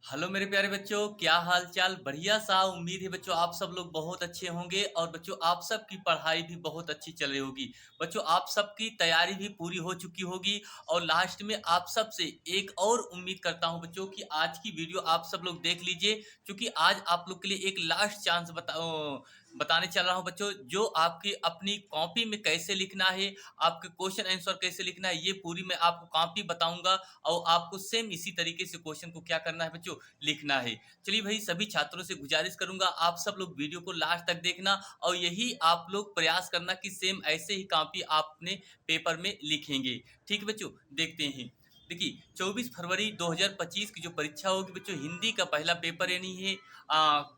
Hello मेरे प्यारे बच्चों, क्या हाल चाल। बढ़िया सा। उम्मीद है बच्चों आप सब लोग बहुत अच्छे होंगे और बच्चों आप सब की पढ़ाई भी बहुत अच्छी चल रही होगी। बच्चों आप सबकी तैयारी भी पूरी हो चुकी होगी और लास्ट में आप सब से एक और उम्मीद करता हूं बच्चों कि आज की वीडियो आप सब लोग देख लीजिए, क्योंकि आज आप लोग के लिए एक लास्ट चांस बताने चल रहा हूं बच्चों। जो आपकी अपनी कॉपी में कैसे लिखना है, आपके क्वेश्चन आंसर कैसे लिखना है, ये पूरी मैं आपको कॉपी बताऊंगा और आपको सेम इसी तरीके से क्वेश्चन को क्या करना है बच्चों, लिखना है। चलिए भाई, सभी छात्रों से गुजारिश करूंगा आप सब लोग वीडियो को लास्ट तक देखना और यही आप लोग प्रयास करना कि सेम ऐसे ही कॉपी आप अपने पेपर में लिखेंगे। ठीक है बच्चों, देखते हैं। देखिए 24 फरवरी 2025 की जो परीक्षा होगी बच्चों, हिंदी का पहला पेपर यानी है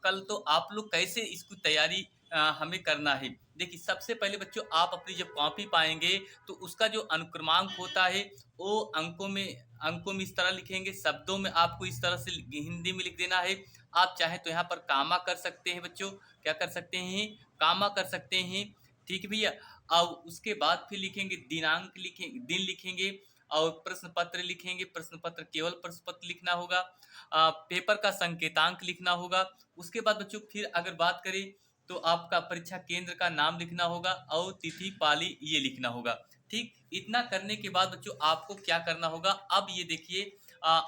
कल। तो आप लोग कैसे इसकी तैयारी हमें करना है। देखिए सबसे पहले बच्चों आप अपनी जब कॉपी पाएंगे तो उसका जो अनुक्रमांक होता है वो अंकों में इस तरह लिखेंगे, शब्दों में आपको इस तरह से हिंदी में लिख देना है। आप चाहे तो यहाँ पर कामा कर सकते हैं बच्चों, क्या कर सकते हैं, कामा कर सकते हैं। ठीक है भैया। अब उसके बाद फिर लिखेंगे दिनांक, लिखेंगे दिन लिखेंगे और प्रश्न पत्र लिखेंगे। प्रश्न पत्र केवल प्रश्न पत्र लिखना होगा। पेपर का संकेतांक लिखना होगा। उसके बाद बच्चों फिर अगर बात करें तो आपका परीक्षा केंद्र का नाम लिखना होगा और तिथि पाली ये लिखना होगा। ठीक, इतना करने के बाद बच्चों आपको क्या करना होगा। अब ये देखिए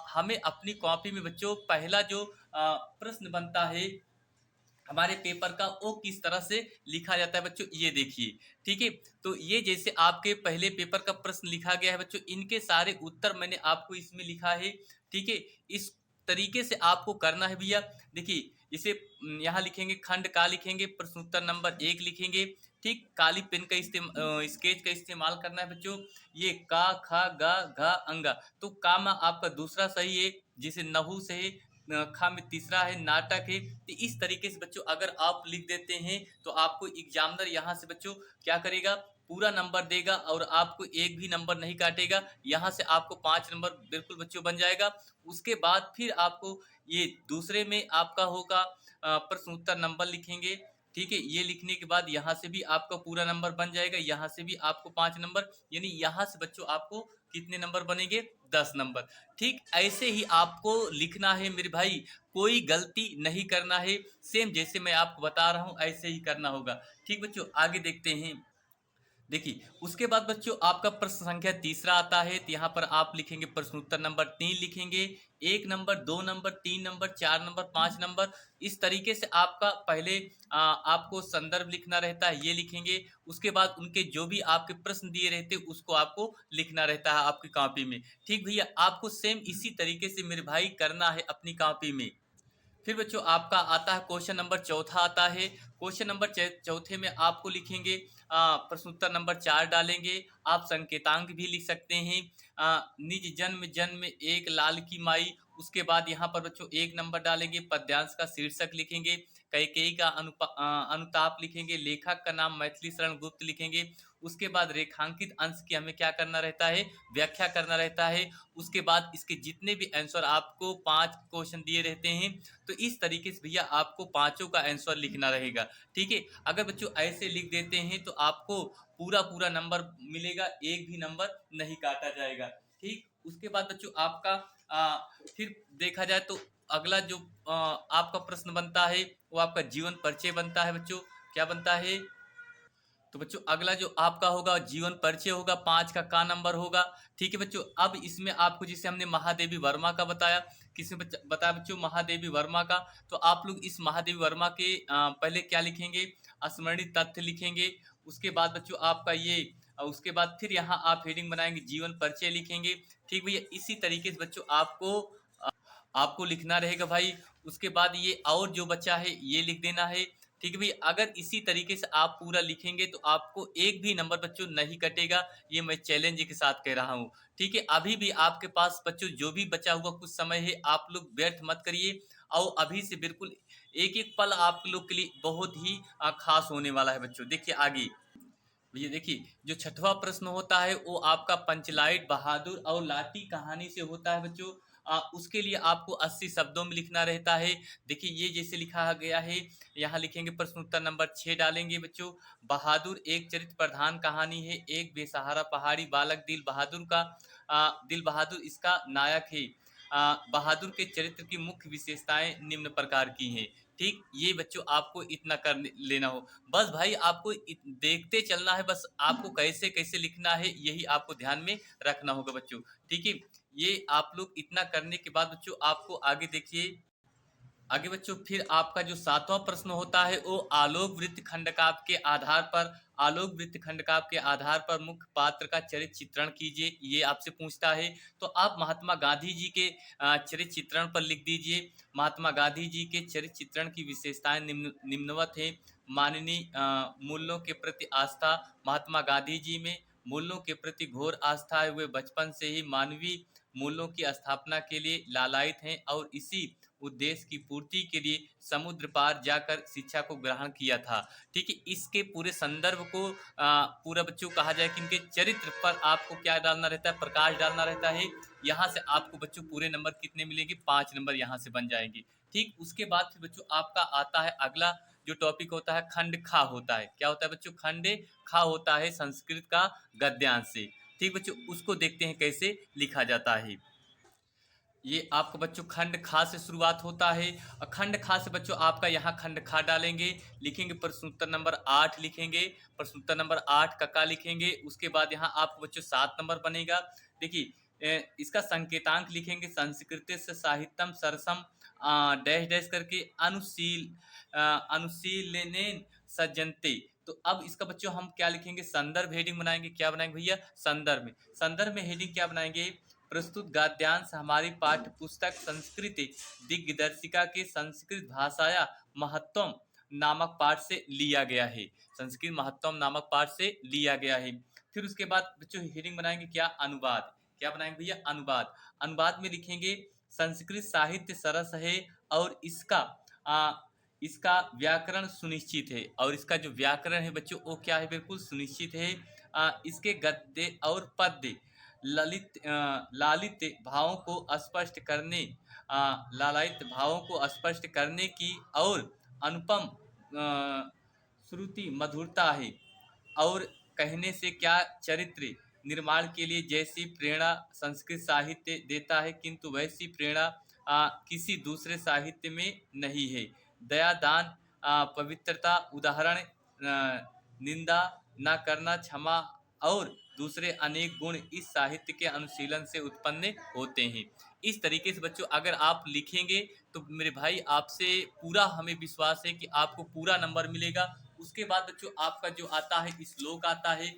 हमें अपनी कॉपी में बच्चों पहला जो प्रश्न बनता है हमारे पेपर का, वो किस तरह से लिखा जाता है बच्चों, ये देखिए। ठीक है, तो ये जैसे आपके पहले पेपर का प्रश्न लिखा गया है बच्चों, इनके सारे उत्तर मैंने आपको इसमें लिखा है। ठीक है, इस तरीके से आपको करना है भैया। देखिए इसे यहाँ लिखेंगे, खंड का लिखेंगे, प्रश्न उत्तर नंबर 1 लिखेंगे। ठीक, काली पेन का इस्तेमाल, स्केच का इस्तेमाल करना है बच्चों। ये का खा गा घा अंगा, तो का में आपका दूसरा सही है, जिसे नहू से है। खा में तीसरा है, नाटक है। तो इस तरीके से बच्चों अगर आप लिख देते हैं तो आपको एग्जामिनर यहाँ से बच्चों क्या करेगा, पूरा नंबर देगा और आपको एक भी नंबर नहीं काटेगा। यहाँ से आपको 5 नंबर बिल्कुल बच्चों बन जाएगा। उसके बाद फिर आपको ये दूसरे में आपका होगा प्रश्न उत्तर नंबर लिखेंगे। ठीक है, ये लिखने के बाद यहाँ से भी आपका पूरा नंबर बन जाएगा, यहाँ से भी आपको 5 नंबर, यानी यहाँ से बच्चों आपको कितने नंबर बनेंगे, 10 नंबर। ठीक, ऐसे ही आपको लिखना है मेरे भाई, कोई गलती नहीं करना है। सेम जैसे मैं आपको बता रहा हूँ ऐसे ही करना होगा। ठीक बच्चों, आगे देखते हैं। देखिए उसके बाद बच्चों आपका प्रश्न संख्या तीसरा आता है, तो यहाँ पर आप लिखेंगे प्रश्न उत्तर नंबर 3 लिखेंगे। 1 number, 2 number, 3 number, 4 number, 5 number, इस तरीके से आपका पहले आपको संदर्भ लिखना रहता है, ये लिखेंगे। उसके बाद उनके जो भी आपके प्रश्न दिए रहते हैं उसको आपको लिखना रहता है आपकी कॉपी में। ठीक भैया, आपको सेम इसी तरीके से मेरे भाई करना है अपनी कॉपी में। फिर बच्चों आपका आता है क्वेश्चन नंबर चौथा आता है। क्वेश्चन नंबर चौथे में आपको लिखेंगे प्रश्न उत्तर नंबर 4 डालेंगे। आप संकेतांक भी लिख सकते हैं। निज जन्म जन्म एक लाल की माई। उसके बाद यहाँ पर बच्चों 1 नंबर डालेंगे, पद्यांश का शीर्षक लिखेंगे, कैकेयी का अनुताप लिखेंगे, लेखक का नाम मैथिली शरण गुप्त लिखेंगे। उसके बाद रेखांकित अंश की हमें क्या करना रहता है, व्याख्या करना रहता है। उसके बाद इसके जितने भी आंसर, आपको 5 क्वेश्चन दिए रहते हैं, तो इस तरीके से भैया आपको पांचों का आंसर लिखना रहेगा। ठीक है, अगर बच्चों ऐसे लिख देते हैं तो आपको पूरा पूरा नंबर मिलेगा, एक भी नंबर नहीं काटा जाएगा। ठीक, उसके बाद बच्चों आपका फिर देखा जाए तो अगला जो आपका प्रश्न बनता है वो आपका जीवन परिचय बनता है बच्चों। क्या बनता है, तो बच्चों अगला जो आपका होगा जीवन परिचय होगा, 5 का नंबर होगा। ठीक है बच्चों, अब इसमें आपको जिसे हमने महादेवी वर्मा का बताया, किसने बताया बच्चों, महादेवी वर्मा का। तो आप लोग इस महादेवी वर्मा के पहले क्या लिखेंगे, स्मरणीय तथ्य लिखेंगे। उसके बाद बच्चों आपका ये उसके बाद फिर यहाँ आप हेडिंग बनाएंगे, जीवन परिचय लिखेंगे। ठीक भैया, इसी तरीके से बच्चों आपको लिखना रहेगा भाई। उसके बाद ये और जो बच्चा है ये लिख देना है। ठीक है भैया, अगर इसी तरीके से आप पूरा लिखेंगे तो आपको एक भी नंबर बच्चों नहीं कटेगा, ये मैं चैलेंज के साथ कह रहा हूँ। ठीक है, अभी भी आपके पास बच्चों जो भी बचा हुआ कुछ समय है, आप लोग व्यर्थ मत करिए और अभी से बिल्कुल एक एक पल आप लोग के लिए बहुत ही खास होने वाला है बच्चों। देखिए आगे भैया, देखिए जो छठवां प्रश्न होता है वो आपका पंचलाइट बहादुर और लाठी कहानी से होता है बच्चों। उसके लिए आपको 80 शब्दों में लिखना रहता है। देखिए ये जैसे लिखा गया है, यहाँ लिखेंगे प्रश्न उत्तर नंबर 6 डालेंगे बच्चों। बहादुर एक चरित्र प्रधान कहानी है, एक बेसहारा पहाड़ी बालक दिल बहादुर इसका नायक है। बहादुर के चरित्र की मुख्य विशेषताएं निम्न प्रकार की हैं। ठीक, ये बच्चों आपको इतना कर लेना हो। बस भाई आपको देखते चलना है, बस आपको कैसे कैसे लिखना है यही आपको ध्यान में रखना होगा बच्चों। ठीक है, ये आप लोग इतना करने के बाद बच्चों आपको आगे देखिए, आगे बच्चों फिर आपका जो 7वां प्रश्न होता है वो आलोक वृत्त खंडकाव्य के आधार पर, आलोक वृत्त खंडकाव्य के आधार पर मुख्य पात्र का चरित्र चित्रण कीजिए, ये आपसे पूछता है। तो आप महात्मा गांधी जी के चरित्र चित्रण पर लिख दीजिए। महात्मा गांधी जी के चरित्र चित्रण की विशेषताएं निम्नवत है। माननीय मूल्यों के प्रति आस्था, महात्मा गांधी जी में मूल्यों के प्रति घोर आस्था है। वे बचपन से ही मानवीय मूल्यों की स्थापना के लिए लालायित हैं और इसी उद्देश्य की पूर्ति के लिए समुद्र पार जाकर शिक्षा को ग्रहण किया था। ठीक है, इसके पूरे संदर्भ को पूरा बच्चों कहा जाए कि इनके चरित्र पर आपको क्या डालना रहता है, प्रकाश डालना रहता है। यहाँ से आपको बच्चों पूरे नंबर कितने मिलेंगे, 5 नंबर यहाँ से बन जाएंगे। ठीक, उसके बाद फिर बच्चों आपका आता है अगला जो टॉपिक होता है, खंड खा होता है। क्या होता है बच्चों, खंड खा होता है संस्कृत का गद्यांश से। ठीक बच्चों, उसको देखते हैं कैसे लिखा जाता है। ये आपका बच्चों खंड खा से शुरुआत होता है और खंड खा से बच्चों आपका यहाँ खंड खा डालेंगे, लिखेंगे प्रश्नोत्तर नंबर 8 लिखेंगे, प्रश्नोत्तर नंबर 8 का लिखेंगे। उसके बाद यहाँ आपको बच्चों 7 नंबर बनेगा। देखिए इसका संकेतांक लिखेंगे, संस्कृत से साहित्यम सरसम डैश डैश करके अनुशीलनेन सज्जनते। तो अब इसका बच्चों हम क्या लिखेंगे, संदर्भ हेडिंग बनाएंगे। क्या बनाएंगे भैया, संदर्भ में, संदर्भ में हेडिंग क्या बनाएंगे, प्रस्तुत गद्यांश हमारी पाठ्य पुस्तक संस्कृत दिग्दर्शिका के संस्कृत भाषाया महत्वम नामक पाठ से लिया गया है। संस्कृत महत्वम नामक पाठ से लिया गया है। फिर उसके बाद बच्चों हेडिंग बनाएंगे क्या, अनुवाद। क्या बनाएंगे भैया, अनुवाद। अनुवाद में लिखेंगे संस्कृत साहित्य सरस है और इसका व्याकरण सुनिश्चित है, और इसका जो व्याकरण है बच्चों वो क्या है, बिल्कुल सुनिश्चित है। इसके गद्य और पद्य लालित भावों को स्पष्ट करने, लालायित भावों को स्पष्ट करने की और अनुपम श्रुति मधुरता है, और कहने से क्या चरित्र निर्माण के लिए जैसी प्रेरणा संस्कृत साहित्य देता है, किंतु वैसी प्रेरणा किसी दूसरे साहित्य में नहीं है। दया दान पवित्रता उदाहरण निंदा न करना क्षमा और दूसरे अनेक गुण इस साहित्य के अनुशीलन से उत्पन्न होते हैं। इस तरीके से बच्चों अगर आप लिखेंगे तो मेरे भाई आपसे पूरा हमें विश्वास है कि आपको पूरा नंबर मिलेगा। उसके बाद बच्चों आपका जो आता है श्लोक आता है।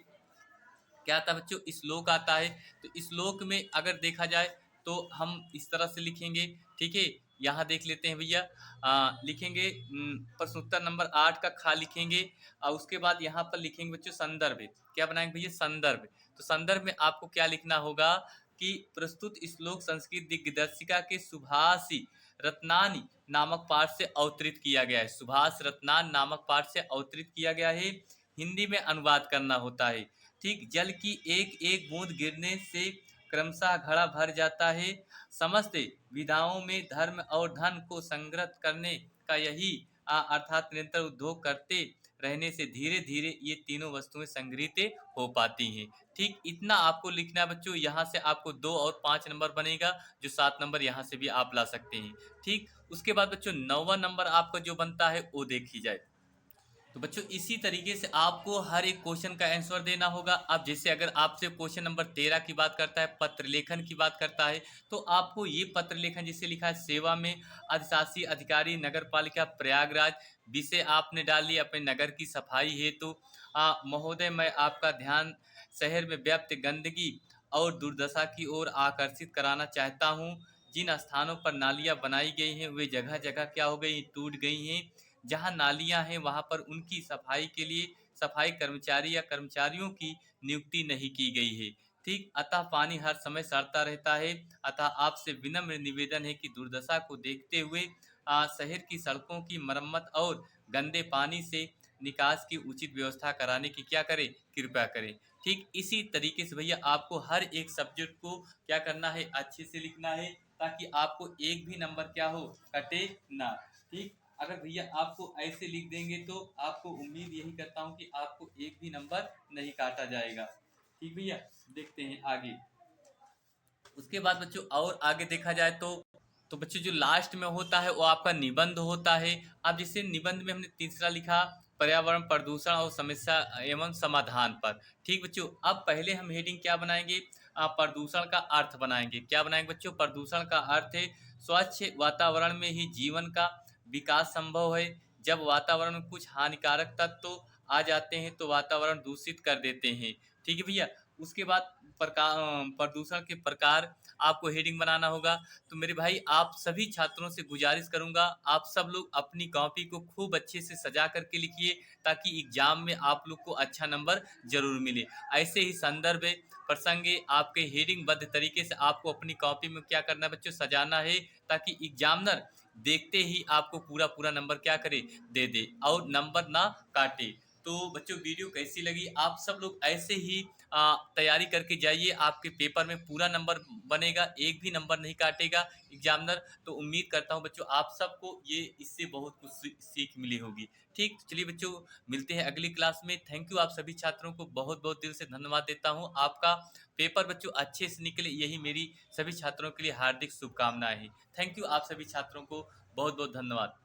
क्या आता है बच्चों, श्लोक आता है। तो श्लोक में अगर देखा जाए तो हम इस तरह से लिखेंगे। ठीक है, यहाँ देख लेते हैं भैया, लिखेंगे प्रश्नोत्तर नंबर 8 का खा लिखेंगे और उसके बाद यहाँ पर लिखेंगे बच्चों संदर्भ। क्या बनाएंगे भैया, संदर्भ। तो संदर्भ में आपको क्या लिखना होगा कि प्रस्तुत श्लोक संस्कृत दिग्दर्शिका के सुभाषी रत्नानी नामक पाठ से अवतरित किया गया है। सुभाष रत्नान नामक पाठ से अवतरित किया गया है। हिंदी में अनुवाद करना होता है। ठीक, जल की एक एक बूंद गिरने से क्रमशः घड़ा भर जाता है। समस्त विधाओं में धर्म और धन को संग्रहित करने का यही अर्थात निरंतर उद्योग करते रहने से धीरे धीरे ये तीनों वस्तुएं संग्रहित हो पाती हैं। ठीक, इतना आपको लिखना है बच्चों। यहाँ से आपको 2 और 5 नंबर बनेगा, जो 7 नंबर यहाँ से भी आप ला सकते हैं। ठीक, उसके बाद बच्चों 9वां नंबर आपका जो बनता है वो देखी जाए। तो बच्चों इसी तरीके से आपको हर एक क्वेश्चन का आंसर देना होगा। अब जैसे अगर आपसे क्वेश्चन नंबर 13 की बात करता है, पत्र लेखन की बात करता है, तो आपको ये पत्र लेखन जिसे लिखा है सेवा में अधिशासी अधिकारी नगर पालिका प्रयागराज, विषय आपने डाल लिया अपने नगर की सफाई हेतु। महोदय मैं आपका ध्यान शहर में व्याप्त गंदगी और दुर्दशा की ओर आकर्षित कराना चाहता हूँ। जिन स्थानों पर नालियाँ बनाई गई हैं वे जगह जगह क्या हो गई, टूट गई हैं। जहाँ नालियाँ हैं वहाँ पर उनकी सफाई के लिए सफाई कर्मचारी या कर्मचारियों की नियुक्ति नहीं की गई है। ठीक, अतः पानी हर समय सड़ता रहता है। अतः आपसे विनम्र निवेदन है कि दुर्दशा को देखते हुए शहर की सड़कों की मरम्मत और गंदे पानी से निकास की उचित व्यवस्था कराने की क्या करें, कृपया करें। ठीक, इसी तरीके से भैया आपको हर एक सब्जेक्ट को क्या करना है, अच्छे से लिखना है, ताकि आपको एक भी नंबर क्या हो, कटे ना। ठीक, अगर भैया आपको ऐसे लिख देंगे तो आपको उम्मीद यही करता हूँ कि आपको एक भी नंबर नहीं काटा जाएगा। ठीक भैया, देखते हैं आगे। उसके बाद बच्चों और आगे देखा जाए तो बच्चों जो लास्ट में होता है वो आपका निबंध होता है। अब जैसे निबंध में हमने तीसरा लिखा पर्यावरण प्रदूषण और समस्या एवं समाधान पर। ठीक बच्चों, अब पहले हम हेडिंग क्या बनाएंगे, प्रदूषण का अर्थ बनाएंगे। क्या बनाएंगे बच्चों, प्रदूषण का अर्थ है स्वच्छ वातावरण में ही जीवन का विकास संभव है। जब वातावरण में कुछ हानिकारक तत्व आ जाते हैं तो वातावरण दूषित कर देते हैं। ठीक है भैया। उसके बाद प्रदूषण के प्रकार आपको हेडिंग बनाना होगा। तो मेरे भाई आप सभी छात्रों से गुजारिश करूंगा, आप सब लोग अपनी कॉपी को खूब अच्छे से सजा करके लिखिए, ताकि एग्जाम में आप लोग को अच्छा नंबर जरूर मिले। ऐसे ही संदर्भ प्रसंगे आपके हेडिंग बद्ध तरीके से आपको अपनी कॉपी में क्या करना है बच्चों, सजाना है, ताकि एग्जामिनर देखते ही आपको पूरा पूरा नंबर क्या करे, दे दे और नंबर ना काटे। तो बच्चों वीडियो कैसी लगी, आप सब लोग ऐसे ही तैयारी करके जाइए, आपके पेपर में पूरा नंबर बनेगा, एक भी नंबर नहीं काटेगा एग्जामिनर। तो उम्मीद करता हूँ बच्चों आप सबको ये इससे बहुत कुछ सीख मिली होगी। ठीक, चलिए बच्चों मिलते हैं अगली क्लास में। थैंक यू, आप सभी छात्रों को बहुत बहुत दिल से धन्यवाद देता हूँ। आपका पेपर बच्चों अच्छे से निकले, यही मेरी सभी छात्रों के लिए हार्दिक शुभकामनाएं हैं। थैंक यू, आप सभी छात्रों को बहुत बहुत धन्यवाद।